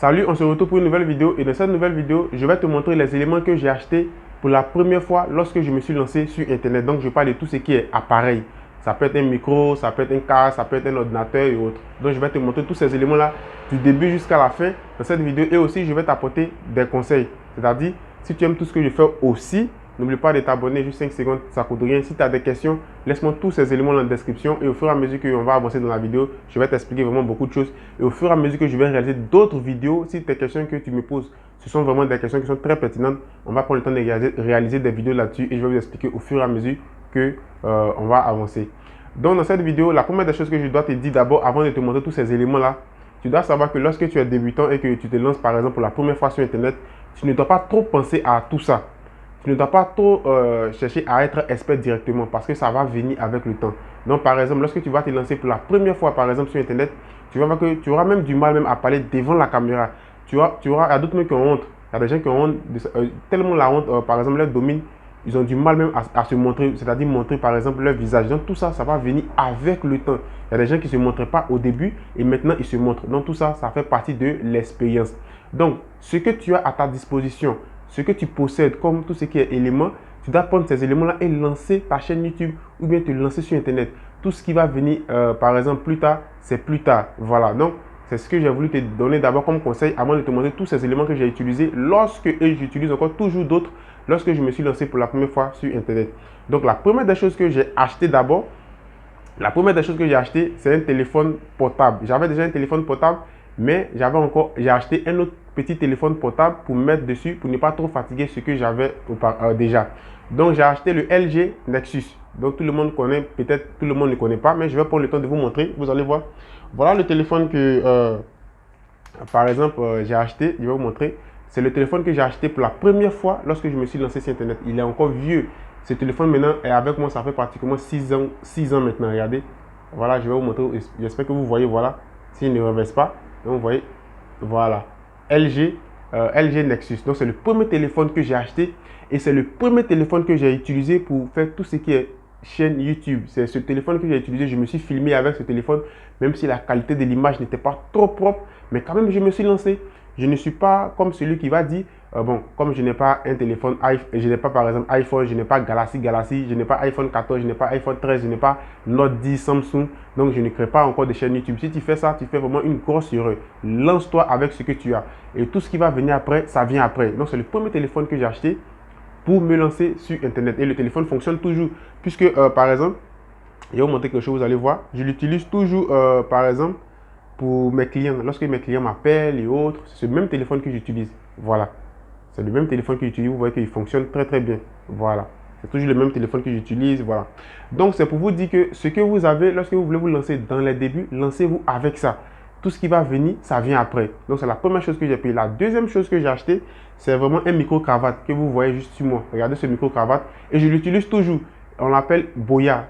Salut, on se retrouve pour une nouvelle vidéo et dans cette nouvelle vidéo, je vais te montrer les éléments que j'ai achetés pour la première fois lorsque je me suis lancé sur Internet. Donc, je parle de tout ce qui est appareil. Ça peut être un micro, ça peut être un casque, ça peut être un ordinateur et autres. Donc, je vais te montrer tous ces éléments-là du début jusqu'à la fin de cette vidéo et aussi, je vais t'apporter des conseils. C'est-à-dire, si tu aimes tout ce que je fais aussi, n'oublie pas de t'abonner, juste 5 secondes, ça ne coûte rien. Si tu as des questions, laisse-moi tous ces éléments dans la description et au fur et à mesure qu'on va avancer dans la vidéo, je vais t'expliquer vraiment beaucoup de choses. Et au fur et à mesure que je vais réaliser d'autres vidéos, si tes questions que tu me poses, ce sont vraiment des questions qui sont très pertinentes, on va prendre le temps de réaliser des vidéos là-dessus et je vais vous expliquer au fur et à mesure que on va avancer. Donc dans cette vidéo, la première des choses que je dois te dire d'abord, avant de te montrer tous ces éléments-là, tu dois savoir que lorsque tu es débutant et que tu te lances par exemple pour la première fois sur Internet, tu ne dois pas trop penser à tout ça. Tu ne dois pas trop chercher à être expert directement parce que ça va venir avec le temps. Donc, par exemple, lorsque tu vas te lancer pour la première fois, par exemple, sur Internet, tu vas voir que tu auras même du mal même à parler devant la caméra. Il y a d'autres qui ont honte. Il y a des gens qui ont honte, tellement la honte, par exemple, leur domine, ils ont du mal même à se montrer, c'est-à-dire montrer, par exemple, leur visage. Donc, tout ça, ça va venir avec le temps. Il y a des gens qui ne se montraient pas au début et maintenant, ils se montrent. Donc, tout ça, ça fait partie de l'expérience. Donc, ce que tu as à ta disposition, ce que tu possèdes comme tout ce qui est éléments, tu dois prendre ces éléments-là et lancer ta chaîne YouTube ou bien te lancer sur Internet. Tout ce qui va venir, par exemple, plus tard, c'est plus tard. Voilà, donc c'est ce que j'ai voulu te donner d'abord comme conseil avant de te montrer tous ces éléments que j'ai utilisés lorsque, et j'utilise encore toujours d'autres, lorsque je me suis lancé pour la première fois sur Internet. Donc la première des choses que j'ai acheté d'abord, c'est un téléphone portable. J'avais déjà un téléphone portable, mais j'ai acheté un autre petit téléphone portable pour mettre dessus, pour ne pas trop fatiguer ce que j'avais déjà. Donc, j'ai acheté le LG Nexus. Donc, tout le monde connaît, peut-être tout le monde ne connaît pas, mais je vais prendre le temps de vous montrer. Vous allez voir. Voilà le téléphone que, par exemple, j'ai acheté. Je vais vous montrer. C'est le téléphone que j'ai acheté pour la première fois lorsque je me suis lancé sur Internet. Il est encore vieux. Ce téléphone maintenant est avec moi, ça fait pratiquement 6 ans maintenant. Regardez. Voilà, je vais vous montrer. J'espère que vous voyez, voilà. S'il ne reverse pas. Donc, vous voyez, voilà. LG Nexus. Donc, c'est le premier téléphone que j'ai acheté. Et c'est le premier téléphone que j'ai utilisé pour faire tout ce qui est chaîne YouTube. C'est ce téléphone que j'ai utilisé. Je me suis filmé avec ce téléphone, même si la qualité de l'image n'était pas trop propre. Mais quand même, je me suis lancé. Je ne suis pas comme celui qui va dire, bon, comme je n'ai pas un téléphone, je n'ai pas par exemple iPhone, je n'ai pas Galaxy, je n'ai pas iPhone 14, je n'ai pas iPhone 13, je n'ai pas Note 10, Samsung, donc je ne crée pas encore de chaîne YouTube. Si tu fais ça, tu fais vraiment une grosse erreur. Lance-toi avec ce que tu as. Et tout ce qui va venir après, ça vient après. Donc c'est le premier téléphone que j'ai acheté pour me lancer sur Internet. Et le téléphone fonctionne toujours. Puisque, par exemple, je vais vous montrer quelque chose, vous allez voir. Je l'utilise toujours, par exemple, pour mes clients. Lorsque mes clients m'appellent et autres, c'est ce même téléphone que j'utilise. Voilà. C'est le même téléphone que j'utilise. Vous voyez qu'il fonctionne très très bien. Voilà. C'est toujours le même téléphone que j'utilise. Voilà. Donc, c'est pour vous dire que ce que vous avez, lorsque vous voulez vous lancer dans les débuts, lancez-vous avec ça. Tout ce qui va venir, ça vient après. Donc, c'est la première chose que j'ai payé. La deuxième chose que j'ai acheté, c'est vraiment un micro-cravate que vous voyez juste sur moi. Regardez ce micro-cravate. Et je l'utilise toujours. On l'appelle Boya.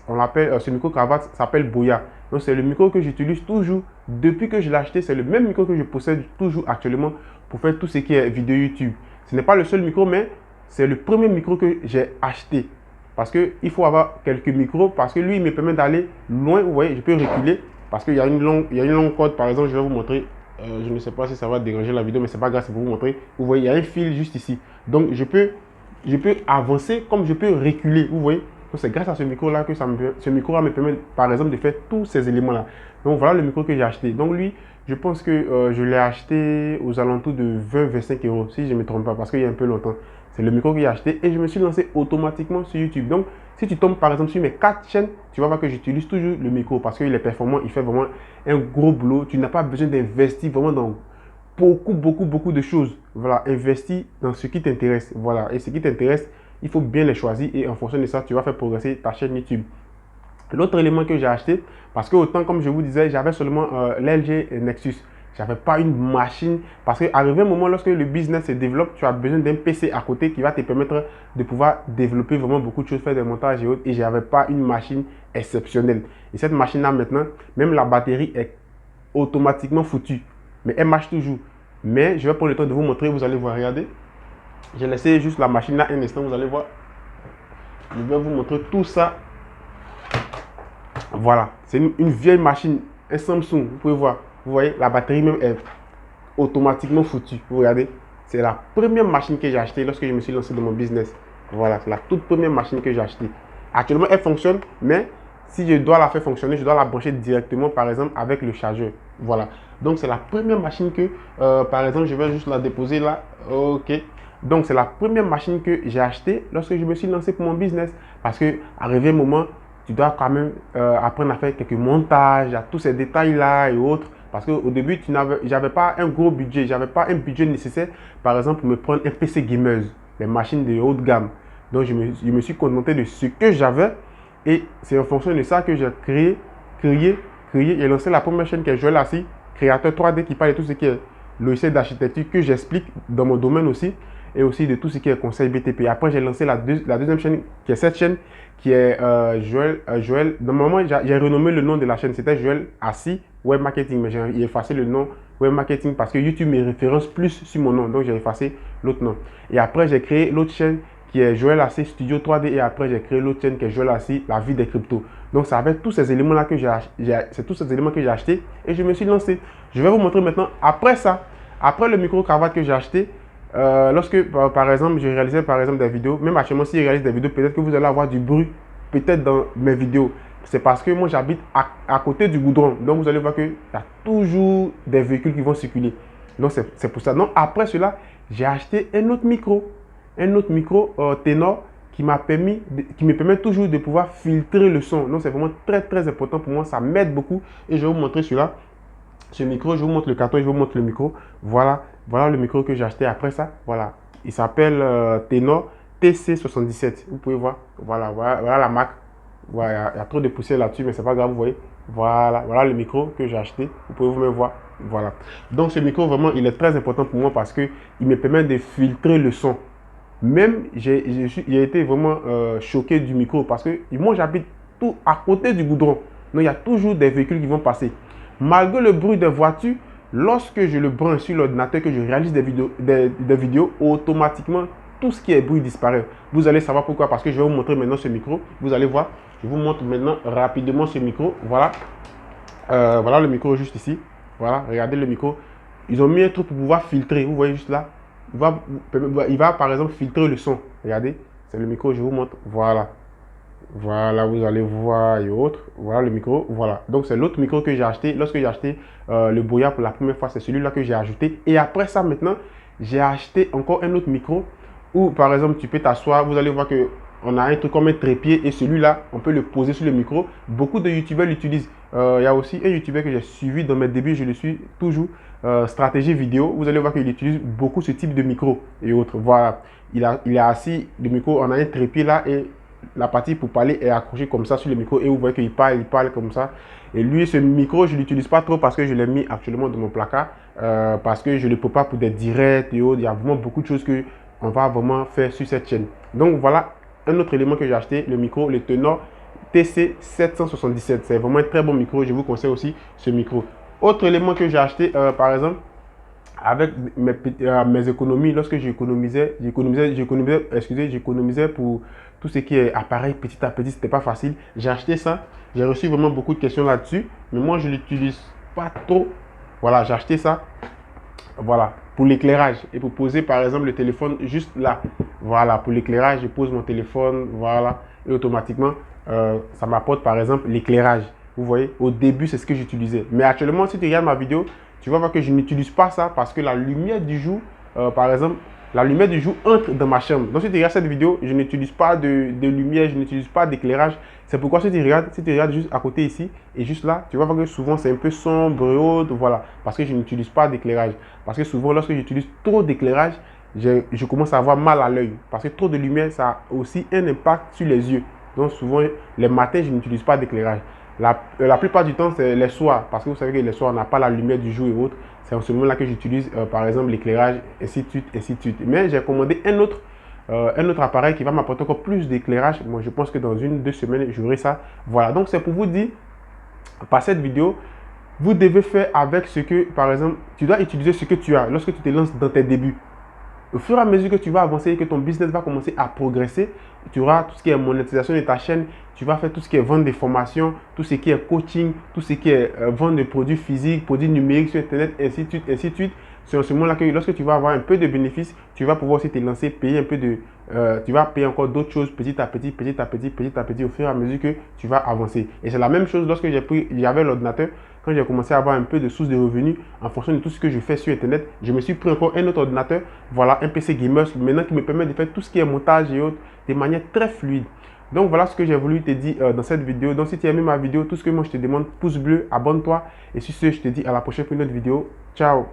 Ce micro-cravate s'appelle Boya. Donc, c'est le micro que j'utilise toujours. Depuis que je l'ai acheté, c'est le même micro que je possède toujours actuellement pour faire tout ce qui est vidéo YouTube. Ce n'est pas le seul micro, mais c'est le premier micro que j'ai acheté. Parce qu'il faut avoir quelques micros, parce que lui, il me permet d'aller loin. Vous voyez, je peux reculer. Parce qu'il y a une longue corde, par exemple, je vais vous montrer. Je ne sais pas si ça va déranger la vidéo, mais c'est pas grave, c'est pour vous montrer. Vous voyez, il y a un fil juste ici. Donc, je peux avancer comme je peux reculer. Vous voyez. Donc, c'est grâce à ce micro-là que ce micro-là me permet, par exemple, de faire tous ces éléments-là. Donc, voilà le micro que j'ai acheté. Donc, lui, je pense que je l'ai acheté aux alentours de 20-25 euros, si je ne me trompe pas, parce qu'il y a un peu longtemps. C'est le micro que j'ai acheté et je me suis lancé automatiquement sur YouTube. Donc, si tu tombes par exemple sur mes 4 chaînes, tu vas voir que j'utilise toujours le micro parce qu'il est performant, il fait vraiment un gros boulot. Tu n'as pas besoin d'investir vraiment dans beaucoup de choses. Voilà, investis dans ce qui t'intéresse. Voilà, et ce qui t'intéresse, il faut bien les choisir et en fonction de ça, tu vas faire progresser ta chaîne YouTube. L'autre élément que j'ai acheté, parce que autant comme je vous disais, j'avais seulement l'LG Nexus. Je n'avais pas une machine. Parce qu'arrivé un moment, lorsque le business se développe, tu as besoin d'un PC à côté qui va te permettre de pouvoir développer vraiment beaucoup de choses, faire des montages et autres. Et je n'avais pas une machine exceptionnelle. Et cette machine-là, maintenant, même la batterie est automatiquement foutue. Mais elle marche toujours. Mais je vais prendre le temps de vous montrer. Vous allez voir, regardez. J'ai laissé juste la machine là un instant, vous allez voir. Je vais vous montrer tout ça. Voilà. C'est une vieille machine, un Samsung, vous pouvez voir. Vous voyez, la batterie même est automatiquement foutu. Vous regardez, c'est la première machine que j'ai achetée lorsque je me suis lancé dans mon business. Voilà, c'est la toute première machine que j'ai achetée. Actuellement, elle fonctionne, mais si je dois la faire fonctionner, je dois la brancher directement, par exemple, avec le chargeur. Voilà. Donc, c'est la première machine que, par exemple, je vais juste la déposer là. OK. Donc, c'est la première machine que j'ai achetée lorsque je me suis lancé pour mon business. Parce que, arrivé un moment, tu dois quand même apprendre à faire quelques montages, à tous ces détails-là et autres. Parce qu'au début, j'avais pas un gros budget, j'avais pas un budget nécessaire, par exemple, pour me prendre un PC gameuse, les machines de haute gamme. Donc, je me suis contenté de ce que j'avais. Et c'est en fonction de ça que j'ai créé et lancé la première chaîne qui est Joël Assis, créateur 3D qui parle de tout ce qui est logiciel d'architecture que j'explique dans mon domaine aussi et aussi de tout ce qui est conseil BTP. Après, j'ai lancé la deuxième chaîne qui est cette chaîne qui est Joël. Normalement, j'ai renommé le nom de la chaîne. C'était Joël Assis Web Marketing, mais j'ai effacé le nom Web Marketing parce que YouTube me référence plus sur mon nom. Donc, j'ai effacé l'autre nom. Et après, j'ai créé l'autre chaîne qui est Joël Assis Studio 3D et après j'ai créé l'autre chaîne qui est Joël Assis La Vie des Cryptos. Donc c'est avec tous ces éléments là que j'ai acheté et je me suis lancé. Je vais vous montrer maintenant après ça, après le micro cravate que j'ai acheté, lorsque par exemple je réalisais par exemple des vidéos, même actuellement si je réalise des vidéos, peut-être que vous allez avoir du bruit peut-être dans mes vidéos. C'est parce que moi j'habite à côté du goudron. Donc vous allez voir qu'il y a toujours des véhicules qui vont circuler. Donc c'est pour ça. Donc après cela, j'ai acheté un autre micro ténor qui me permet toujours de pouvoir filtrer le son. Donc c'est vraiment très important pour moi, ça m'aide beaucoup et je vais vous montrer celui-là. Ce micro, je vous montre le carton, je vous montre le micro. Voilà le micro que j'ai acheté après ça. Voilà, il s'appelle Ténor TC77. Vous pouvez voir, voilà la marque. Voilà, il y a trop de poussière là-dessus, mais c'est pas grave, vous voyez. Voilà le micro que j'ai acheté. Vous pouvez vous même voir. Voilà. Donc ce micro vraiment, il est très important pour moi parce que il me permet de filtrer le son. Même, j'ai été vraiment choqué du micro parce que moi, j'habite tout à côté du goudron. Donc, il y a toujours des véhicules qui vont passer. Malgré le bruit des voitures, lorsque je le branche sur l'ordinateur, que je réalise des vidéos, automatiquement, tout ce qui est bruit disparaît. Vous allez savoir pourquoi, parce que je vais vous montrer maintenant ce micro. Vous allez voir, je vous montre maintenant rapidement ce micro. Voilà, voilà le micro juste ici. Voilà, regardez le micro. Ils ont mis un truc pour pouvoir filtrer. Vous voyez juste là. Il va par exemple filtrer le son. Regardez, c'est le micro, je vous montre. Voilà, vous allez voir et autres. Voilà le micro, voilà. Donc c'est l'autre micro que j'ai acheté. Lorsque j'ai acheté le Boya pour la première fois, c'est celui-là que j'ai ajouté. Et après ça, maintenant, j'ai acheté encore un autre micro où par exemple tu peux t'asseoir. Vous allez voir que on a un truc comme un trépied et celui-là, on peut le poser sur le micro. Beaucoup de youtubeurs l'utilisent. Il y a aussi un youtubeur que j'ai suivi dans mes débuts, je le suis toujours, Stratégie Vidéo. Vous allez voir qu'il utilise beaucoup ce type de micro et autres. Voilà, il est assis, le micro, on a un trépied là et la partie pour parler est accrochée comme ça sur le micro et vous voyez qu'il parle comme ça. Et lui, ce micro, je ne l'utilise pas trop parce que je l'ai mis actuellement dans mon placard parce que je ne peux pas pour des directs et autres. Il y a vraiment beaucoup de choses qu'on va vraiment faire sur cette chaîne. Donc voilà un autre élément que j'ai acheté, le micro, le Ténor TC777. C'est vraiment un très bon micro. Je vous conseille aussi ce micro. Autre élément que j'ai acheté, par exemple, avec mes économies, lorsque j'économisais pour tout ce qui est appareil petit à petit, c'était pas facile. J'ai acheté ça. J'ai reçu vraiment beaucoup de questions là-dessus, mais moi je l'utilise pas trop. Voilà, j'ai acheté ça. Voilà, pour l'éclairage et pour poser par exemple le téléphone juste là. Voilà, pour l'éclairage, je pose mon téléphone, voilà, et automatiquement, ça m'apporte par exemple l'éclairage. Vous voyez, au début, c'est ce que j'utilisais. Mais actuellement, si tu regardes ma vidéo, tu vas voir que je n'utilise pas ça parce que la lumière du jour, par exemple, la lumière du jour entre dans ma chambre. Donc, si tu regardes cette vidéo, je n'utilise pas de lumière, je n'utilise pas d'éclairage. C'est pourquoi si tu regardes juste à côté ici et juste là, tu vas voir que souvent c'est un peu sombre et autre, voilà, parce que je n'utilise pas d'éclairage. Parce que souvent, lorsque j'utilise trop d'éclairage, je commence à avoir mal à l'œil. Parce que trop de lumière, ça a aussi un impact sur les yeux. Donc, souvent, les matins, je n'utilise pas d'éclairage. La plupart du temps, c'est les soirs, parce que vous savez que les soirs, on n'a pas la lumière du jour et autres. C'est en ce moment-là que j'utilise, par exemple, l'éclairage, ainsi de suite, ainsi de suite. Mais j'ai commandé un autre appareil qui va m'apporter encore plus d'éclairage. Moi, je pense que dans 1-2 semaines, j'aurai ça. Voilà, donc c'est pour vous dire, par cette vidéo, vous devez faire avec ce que, par exemple, tu dois utiliser ce que tu as lorsque tu te lances dans tes débuts. Au fur et à mesure que tu vas avancer et que ton business va commencer à progresser, tu auras tout ce qui est monétisation de ta chaîne, tu vas faire tout ce qui est vente des formations, tout ce qui est coaching, tout ce qui est vente de produits physiques, produits numériques sur Internet, ainsi de suite, ainsi de suite. C'est en ce moment-là que lorsque tu vas avoir un peu de bénéfices, tu vas pouvoir aussi te lancer, payer un peu de... tu vas payer encore d'autres choses petit à petit, petit à petit, petit à petit, au fur et à mesure que tu vas avancer. Et c'est la même chose lorsque j'avais l'ordinateur, quand j'ai commencé à avoir un peu de sources de revenus en fonction de tout ce que je fais sur Internet, je me suis pris encore un autre ordinateur, voilà, un PC gamer, maintenant qui me permet de faire tout ce qui est montage et autres de manière très fluide. Donc voilà ce que j'ai voulu te dire dans cette vidéo. Donc si tu as aimé ma vidéo, tout ce que moi je te demande, pouce bleu, abonne-toi. Et sur ce, je te dis à la prochaine pour une autre vidéo. Ciao!